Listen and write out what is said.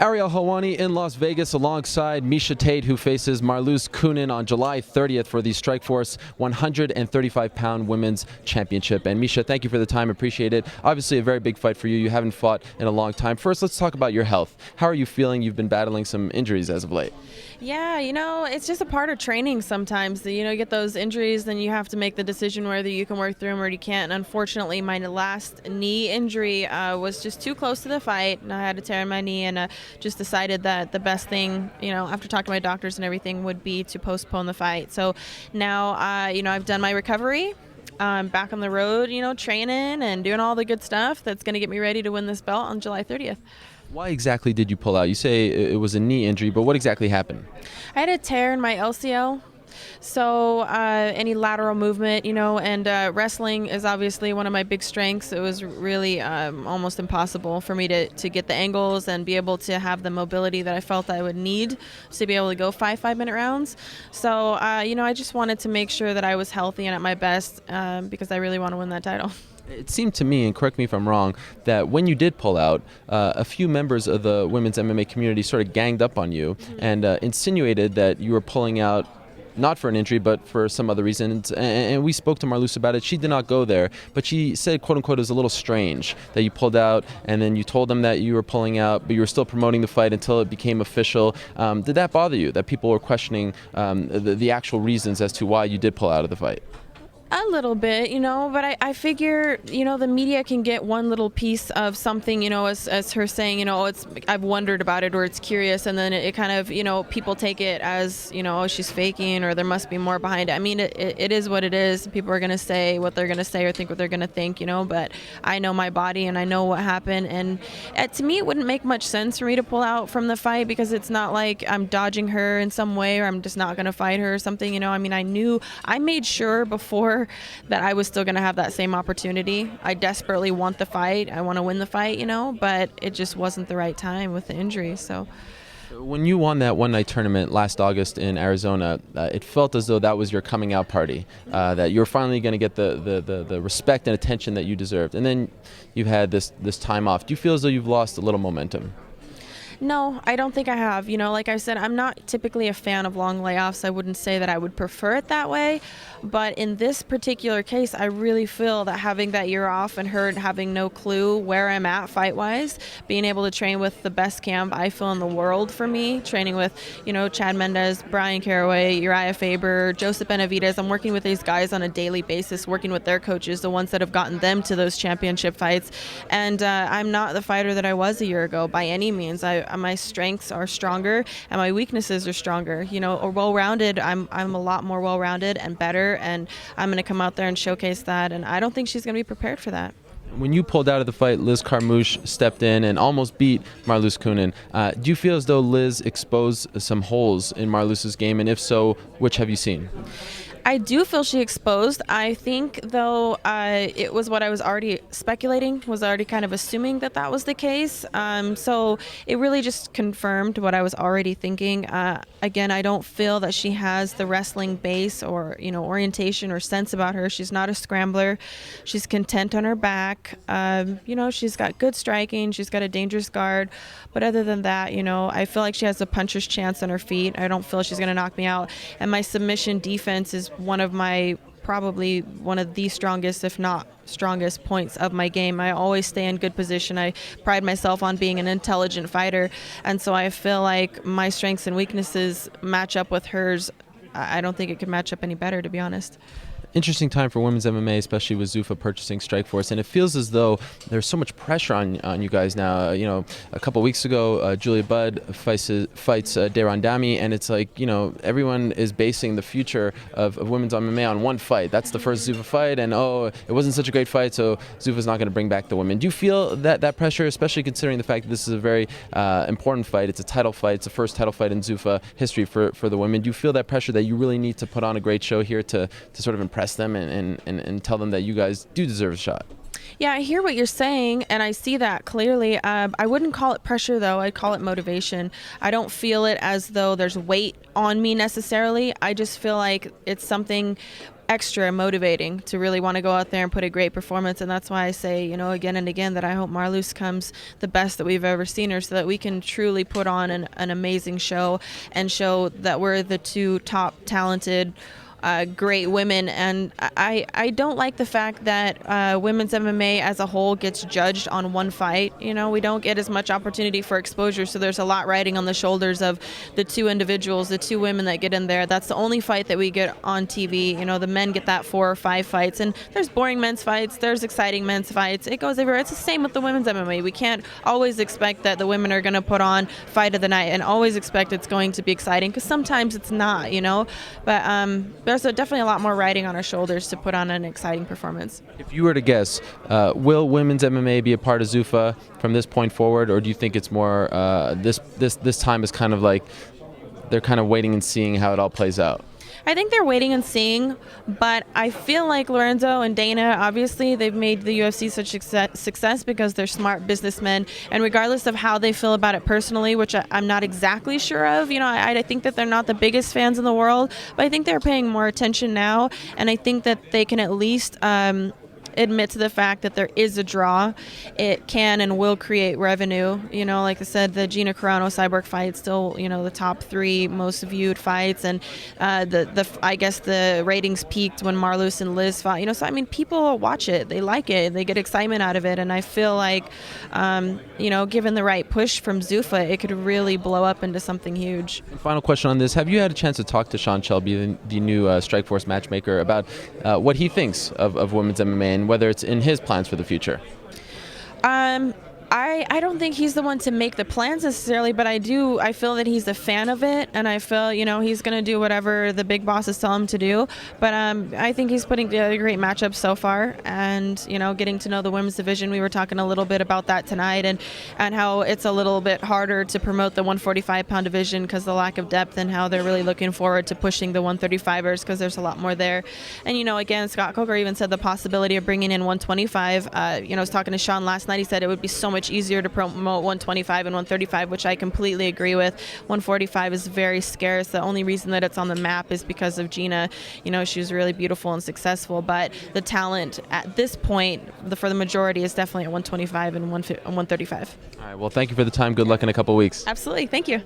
Ariel Helwani in Las Vegas alongside Miesha Tate, who faces Marloes Coenen on July 30th for the Strikeforce 135-pound women's championship. And Miesha, thank you for the time. Appreciate it. Obviously a very big fight for you. You haven't fought in a long time. First, let's talk about your health. How are you feeling? You've been battling some injuries as of late. Yeah, it's just a part of training sometimes. You get those injuries, then you have to make the decision whether you can work through them or you can't. And unfortunately, my last knee injury was just too close to the fight, and I had to tear my knee, and just decided that the best thing, after talking to my doctors and everything, would be to postpone the fight. So now, I've done my recovery. I'm back on the road, training and doing all the good stuff that's going to get me ready to win this belt on July 30th. Why exactly did you pull out? You say it was a knee injury, but what exactly happened? I had a tear in my LCL. So any lateral movement, and wrestling is obviously one of my big strengths. It was really almost impossible for me to get the angles and be able to have the mobility that I felt I would need to be able to go 5-minute rounds. So, I just wanted to make sure that I was healthy and at my best because I really want to win that title. It seemed to me, and correct me if I'm wrong, that when you did pull out, a few members of the women's MMA community sort of ganged up on you and insinuated that you were pulling out not for an injury, but for some other reasons. And we spoke to Marloes about it. She did not go there, but she said, quote unquote, it was a little strange that you pulled out and then you told them that you were pulling out, but you were still promoting the fight until it became official. Did that bother you, that people were questioning the actual reasons as to why you did pull out of the fight? A little bit, but I figure, the media can get one little piece of something, as her saying, I've wondered about it or it's curious. And then it kind of, people take it as, oh, she's faking or there must be more behind it. I mean, it is what it is. People are going to say what they're going to say or think what they're going to think, but I know my body and I know what happened. And to me, it wouldn't make much sense for me to pull out from the fight because it's not like I'm dodging her in some way or I'm just not going to fight her or something, I mean, I made sure before that I was still going to have that same opportunity. I desperately want the fight. I want to win the fight, but it just wasn't the right time with the injury. So when you won that one-night tournament last August in Arizona, it felt as though that was your coming out party, that you were finally going to get the respect and attention that you deserved. And then you've had this time off. Do you feel as though you've lost a little momentum? No, I don't think I have. Like I said, I'm not typically a fan of long layoffs. I wouldn't say that I would prefer it that way. But in this particular case, I really feel that having that year off and her having no clue where I'm at fight-wise, being able to train with the best camp I feel in the world for me, training with, Chad Mendez, Brian Caraway, Uriah Faber, Joseph Benavidez. I'm working with these guys on a daily basis, working with their coaches, the ones that have gotten them to those championship fights. And I'm not the fighter that I was a year ago by any means. My strengths are stronger and my weaknesses are stronger, or well-rounded. I'm a lot more well-rounded and better, and I'm going to come out there and showcase that, and I don't think she's going to be prepared for that. When you pulled out of the fight, Liz Carmouche stepped in and almost beat Marloes Coenen. Do you feel as though Liz exposed some holes in Marloes' game, and if so, which have you seen? I do feel she exposed. I think, though, it was what I was already speculating, was already kind of assuming that was the case. So it really just confirmed what I was already thinking. Again, I don't feel that she has the wrestling base or, orientation or sense about her. She's not a scrambler. She's content on her back. She's got good striking. She's got a dangerous guard. But other than that, I feel like she has a puncher's chance on her feet. I don't feel she's going to knock me out. And my submission defense is probably one of the strongest, if not strongest, points of my game. I always stay in good position. I pride myself on being an intelligent fighter, and so I feel like my strengths and weaknesses match up with hers. I don't think it could match up any better, to be honest. Interesting time for women's MMA, especially with Zuffa purchasing Strikeforce, and it feels as though there's so much pressure on you guys now. A couple weeks ago, Julia Budd fights Deron Dami, and it's like, everyone is basing the future of women's MMA on one fight. That's the first Zuffa fight, and it wasn't such a great fight, so Zuffa's not going to bring back the women. Do you feel that pressure, especially considering the fact that this is a very important fight? It's a title fight. It's the first title fight in Zuffa history for the women. Do you feel that pressure that you really need to put on a great show here to sort of impress them and tell them that you guys do deserve a shot? Yeah, I hear what you're saying, and I see that clearly. I wouldn't call it pressure, though. I'd call it motivation. I don't feel it as though there's weight on me necessarily. I just feel like it's something extra motivating to really want to go out there and put a great performance. And that's why I say, again and again, that I hope Marloes comes the best that we've ever seen her, so that we can truly put on an amazing show and show that we're the two top talented great women. And I don't like the fact that women's MMA as a whole gets judged on one fight. We don't get as much opportunity for exposure, so there's a lot riding on the shoulders of the two individuals, the two women that get in there. That's the only fight that we get on TV. The men get that 4 or 5 fights, and there's boring men's fights, there's exciting men's fights. It goes everywhere. It's the same with the women's MMA. We can't always expect that the women are going to put on fight of the night and always expect it's going to be exciting, because sometimes it's not, but there's definitely a lot more riding on our shoulders to put on an exciting performance. If you were to guess, will women's MMA be a part of Zuffa from this point forward, or do you think it's more this time is kind of like they're kind of waiting and seeing how it all plays out? I think they're waiting and seeing, but I feel like Lorenzo and Dana, obviously, they've made the UFC such success because they're smart businessmen, and regardless of how they feel about it personally, which I'm not exactly sure of, I think that they're not the biggest fans in the world, but I think they're paying more attention now, and I think that they can at least admit to the fact that there is a draw. It can and will create revenue. Like I said, the Gina Carano Cyborg fight still, the top 3 most viewed fights, and I guess the ratings peaked when Marloes and Liz fought. So people watch it, they like it, they get excitement out of it, and I feel like, given the right push from Zuffa, it could really blow up into something huge. Final question on this: have you had a chance to talk to Sean Shelby, the new Strikeforce matchmaker, about what he thinks of women's MMA and whether it's in his plans for the future? I don't think he's the one to make the plans necessarily, but I feel that he's a fan of it, and I feel, he's going to do whatever the big bosses tell him to do. But I think he's putting together great matchups so far, and, getting to know the women's division. We were talking a little bit about that tonight, and how it's a little bit harder to promote the 145-pound division because the lack of depth, and how they're really looking forward to pushing the 135ers because there's a lot more there. And, again, Scott Coker even said the possibility of bringing in 125. I was talking to Sean last night. He said it would be so much easier to promote 125 and 135, which I completely agree with. 145 is very scarce. The only reason that it's on the map is because of Gina. She was really beautiful and successful, but the talent at this point, for the majority, is definitely at 125 and 135. All right, well, thank you for the time. Good luck in a couple weeks. Absolutely. Thank you.